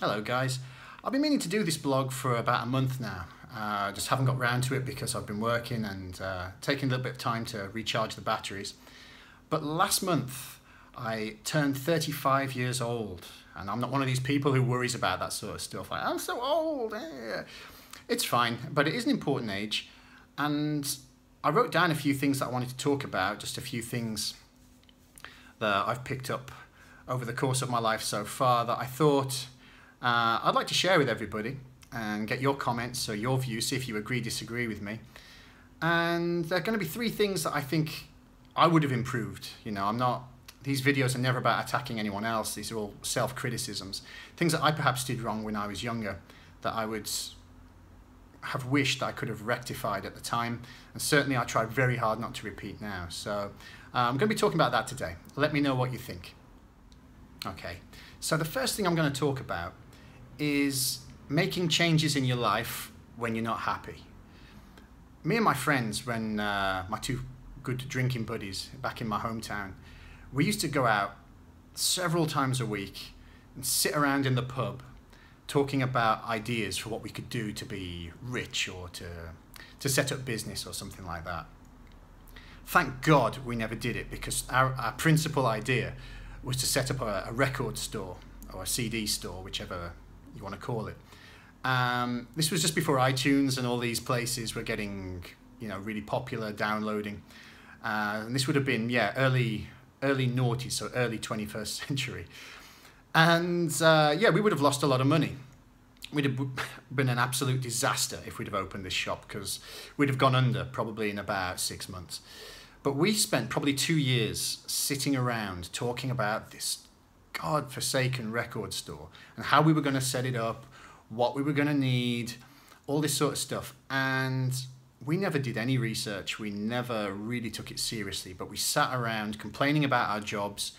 Hello guys, I've been meaning to do this blog for about a month now. Just haven't got round to it because I've been working and taking a little bit of time to recharge the batteries. But last month I turned 35 years old, and I'm not one of these people who worries about that sort of stuff. Like, I'm so old. It's fine, but it is an important age. And I wrote down a few things that I wanted to talk about, just a few things that I've picked up over the course of my life so far that I thought I'd like to share with everybody and get your comments or your views, see if you agree, disagree with me. And there are going to be three things that I think I would have improved. These videos are never about attacking anyone else. These are all self-criticisms. Things that I perhaps did wrong when I was younger that I would have wished I could have rectified at the time. And certainly I try very hard not to repeat now. So I'm going to be talking about that today. Let me know what you think. Okay, so the first thing I'm going to talk about is making changes in your life when you're not happy. Me and my friends, when my two good drinking buddies back in my hometown, we used to go out several times a week and sit around in the pub talking about ideas for what we could do to be rich or to set up business or something like that. Thank God we never did it, because our principal idea was to set up a record store or a CD store, whichever you want to call it. This was just before iTunes and all these places were getting, really popular, downloading. And this would have been, early noughties, so early 21st century. And we would have lost a lot of money. We'd have been an absolute disaster if we'd have opened this shop, because we'd have gone under probably in about 6 months. But we spent probably 2 years sitting around talking about this God-forsaken record store and how we were going to set it up, what we were going to need, all this sort of stuff. And we never did any research. We never really took it seriously, but we sat around complaining about our jobs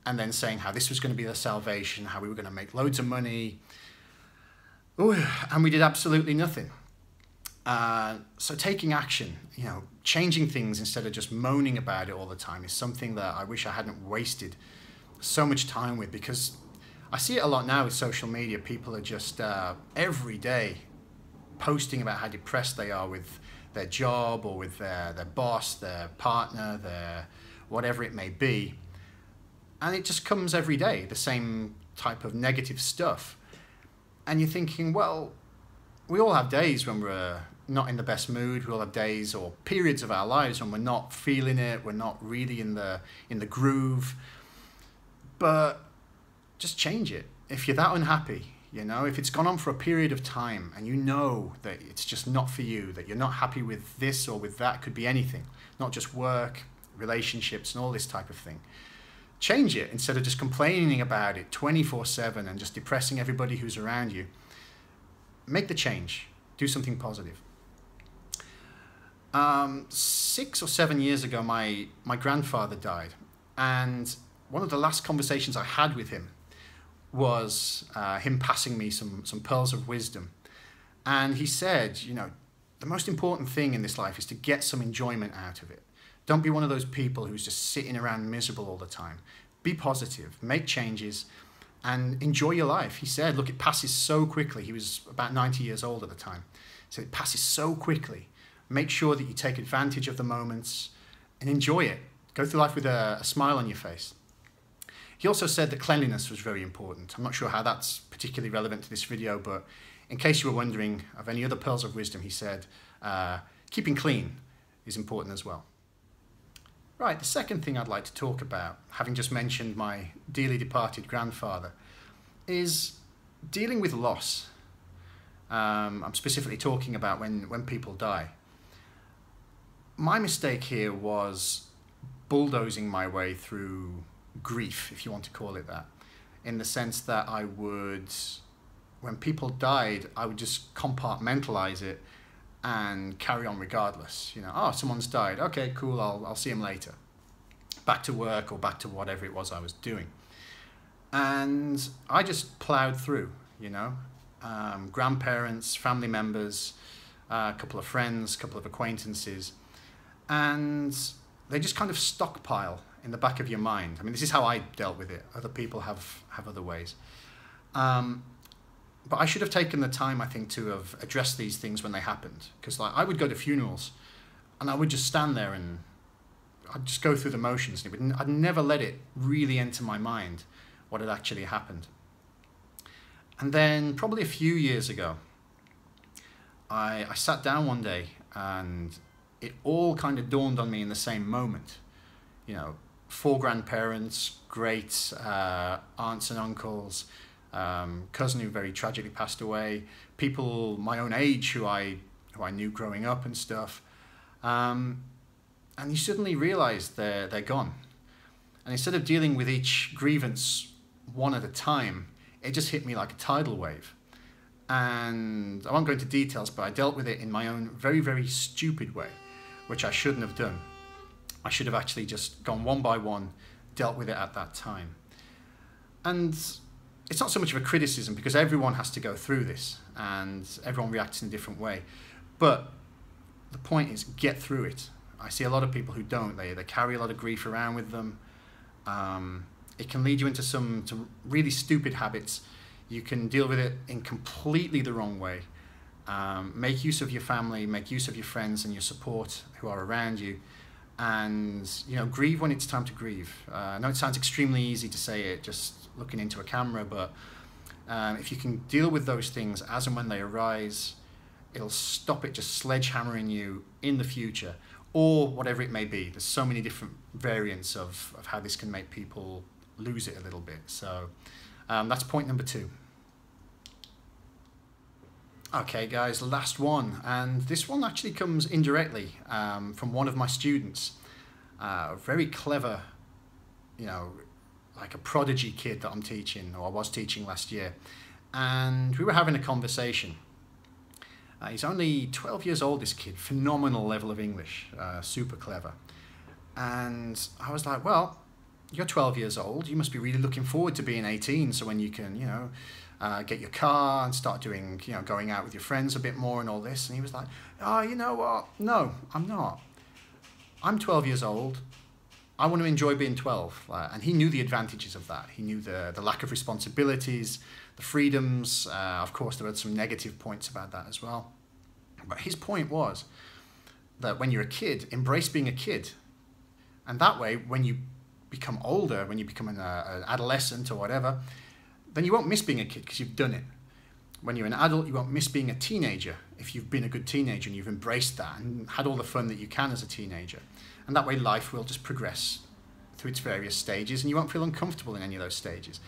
and then saying how this was going to be the salvation, how we were going to make loads of money. Ooh, and we did absolutely nothing. So taking action, changing things instead of just moaning about it all the time is something that I wish I hadn't wasted so much time with, because I see it a lot now with social media. People are just every day posting about how depressed they are with their job or with their boss, their partner, their whatever it may be. And it just comes every day, the same type of negative stuff. And you're thinking, well, we all have days when we're not in the best mood. We all have days or periods of our lives when we're not feeling it, we're not really in the groove. But just change it. If you're that unhappy, if it's gone on for a period of time and you know that it's just not for you, that you're not happy with this or with that, could be anything, not just work, relationships and all this type of thing. Change it instead of just complaining about it 24/7 and just depressing everybody who's around you. Make the change. Do something positive. 6 or 7 years ago, my grandfather died, and one of the last conversations I had with him was him passing me some pearls of wisdom. And he said, the most important thing in this life is to get some enjoyment out of it. Don't be one of those people who's just sitting around miserable all the time. Be positive, make changes, and enjoy your life. He said, look, it passes so quickly. He was about 90 years old at the time. So it passes so quickly. Make sure that you take advantage of the moments and enjoy it. Go through life with a smile on your face. He also said that cleanliness was very important. I'm not sure how that's particularly relevant to this video, but in case you were wondering of any other pearls of wisdom, he said, keeping clean is important as well. Right, the second thing I'd like to talk about, having just mentioned my dearly departed grandfather, is dealing with loss. I'm specifically talking about when people die. My mistake here was bulldozing my way through grief, if you want to call it that, in the sense that I would, when people died, I would just compartmentalize it and carry on regardless. Oh, someone's died. Okay, cool, I'll see him later. Back to work or back to whatever it was I was doing. And I just plowed through, grandparents, family members, a couple of friends, a couple of acquaintances, and they just kind of stockpile in the back of your mind. I mean, this is how I dealt with it. Other people have other ways. But I should have taken the time, I think, to have addressed these things when they happened. Because like I would go to funerals and I would just stand there and I'd just go through the motions. I'd never let it really enter my mind what had actually happened. And then probably a few years ago, I sat down one day and it all kind of dawned on me in the same moment. You know, 4 grandparents, great aunts and uncles, cousin who very tragically passed away, people my own age who I knew growing up and stuff. And you suddenly realize they're gone. And instead of dealing with each grievance one at a time, it just hit me like a tidal wave. And I won't go into details, but I dealt with it in my own very, very stupid way, which I shouldn't have done. I should have actually just gone one by one, dealt with it at that time. And it's not so much of a criticism because everyone has to go through this and everyone reacts in a different way. But the point is, get through it. I see a lot of people who don't. They carry a lot of grief around with them. It can lead you into some really stupid habits. You can deal with it in completely the wrong way. Make use of your family, make use of your friends and your support who are around you. And, you know, grieve when it's time to grieve. I know it sounds extremely easy to say it just looking into a camera, but if you can deal with those things as and when they arise, it'll stop it just sledgehammering you in the future, or whatever it may be. There's so many different variants of how this can make people lose it a little bit. So that's point number 2. Okay guys, last one, and this one actually comes indirectly from one of my students, a very clever, you know, like a prodigy kid that I'm teaching, or I was teaching last year, and we were having a conversation. He's only 12 years old, this kid, phenomenal level of English, super clever. And I was like, well, you're 12 years old, you must be really looking forward to being 18, so when you can, you know, get your car and start doing, you know, going out with your friends a bit more and all this. And he was like, oh, you know what? No, I'm not. I'm 12 years old. I want to enjoy being 12. And he knew the advantages of that. He knew the lack of responsibilities, the freedoms. Of course, there were some negative points about that as well. But his point was that when you're a kid, embrace being a kid. And that way, when you become older, when you become an adolescent or whatever, then you won't miss being a kid because you've done it. When you're an adult, you won't miss being a teenager if you've been a good teenager and you've embraced that and had all the fun that you can as a teenager. And that way life will just progress through its various stages and you won't feel uncomfortable in any of those stages.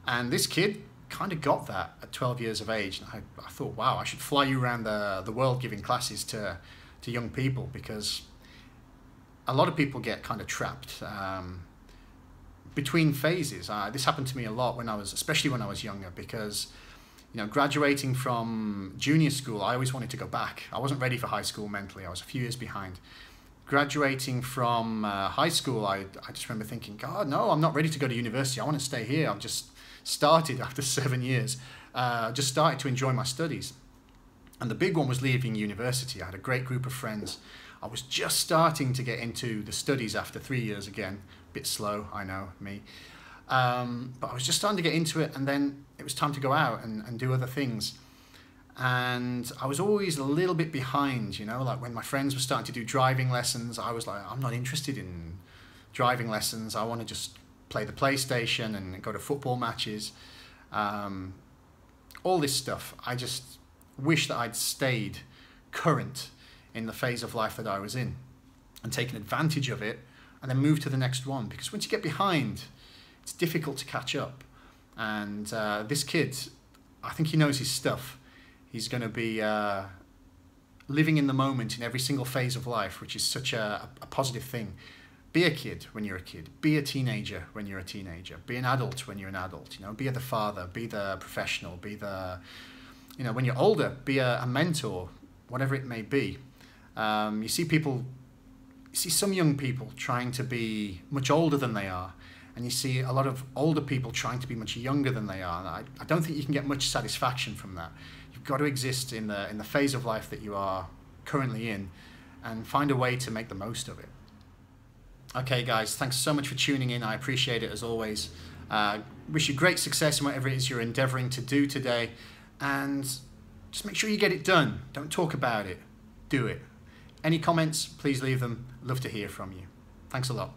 And this kid kind of got that at 12 years of age. And I thought, wow, I should fly you around the world giving classes to young people, because a lot of people get kind of trapped between phases. This happened to me a lot especially when I was younger, because, you know, graduating from junior school, I always wanted to go back. I wasn't ready for high school mentally. I was a few years behind. Graduating from high school, I just remember thinking, God, no, I'm not ready to go to university. I want to stay here. I've just started after 7 years. Just started to enjoy my studies. And the big one was leaving university. I had a great group of friends. I was just starting to get into the studies after 3 years again. Bit slow, I know, me. But I was just starting to get into it, and then it was time to go out and do other things. And I was always a little bit behind, you know, like when my friends were starting to do driving lessons, I was like, I'm not interested in driving lessons. I want to just play the PlayStation and go to football matches. All this stuff. I just wish that I'd stayed current in the phase of life that I was in and taken advantage of it and then move to the next one. Because once you get behind, it's difficult to catch up. And this kid, I think he knows his stuff. He's going to be living in the moment in every single phase of life, which is such a positive thing. Be a kid when you're a kid. Be a teenager when you're a teenager. Be an adult when you're an adult. You know, be the father. Be the professional. Be the, you know, when you're older, be a mentor, whatever it may be. You see some young people trying to be much older than they are, and you see a lot of older people trying to be much younger than they are. And I don't think you can get much satisfaction from that. You've got to exist in the phase of life that you are currently in and find a way to make the most of it. Okay guys, thanks so much for tuning in. I appreciate it as always. Wish you great success in whatever it is you're endeavoring to do today. and just make sure you get it done. Don't talk about it, do it. Any comments, please leave them. Love to hear from you. Thanks a lot.